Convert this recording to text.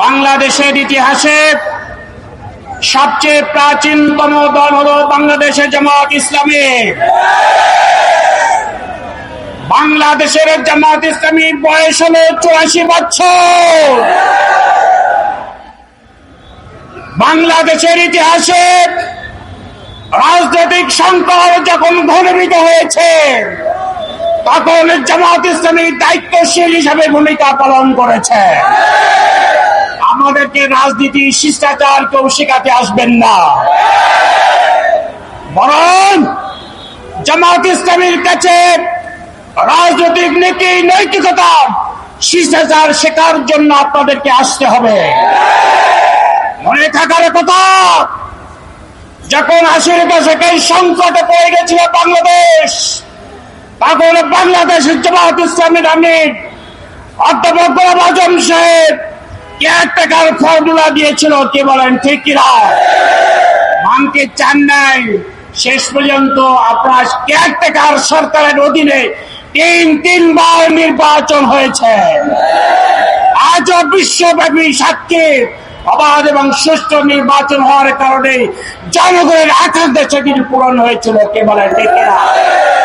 বাংলাদেশের ইতিহাসে সবচেয়ে প্রাচীনতম দল হলো বাংলাদেশের জামাত ইসলামী। বাংলাদেশের জামাত ইসলামীর বয়স হলো 84 বছর। বাংলাদেশের ইতিহাসে রাজনৈতিক সংকট যখন ঘনীভূত হয়েছে তখন জামাত ইসলামী দায়িত্বশীল হিসাবে ভূমিকা পালন করেছে। আমাদেরকে রাজনীতি শিষ্টাচার কেউ শেখাতে আসবেন না, বরং জামাত ইসলামীর কাছে রাজনৈতিক নীতি নৈতিকতা শিষ্টাচার শেখার জন্য আপনাদেরকে আসতে হবে। মনে থাকার কথা, যখন 80-এর দশকে সংকটে পড়ে গেছিল বাংলাদেশ, তখন বাংলাদেশের জামাত ইসলামীর আমির অধ্যাপক গোলাম আজম সাহেব কেয়ারটেকার ফর্মুলা দিয়েছিল। কি বলেন, ঠিক কিনা? ভাঙতে চান নাই, শেষ পর্যন্ত আপনার কেয়ারটেকার সরকারের অধীনে তিনবার নির্বাচন হয়েছে। আজও বিশ্বব্যাপী সাক্ষী অবাধ এবং সুষ্ঠু নির্বাচন হওয়ার কারণে জনগণের আকাঙ্ক্ষা সেটি পূরণ হয়েছিল। কে বলেন, ঠিক কিনা?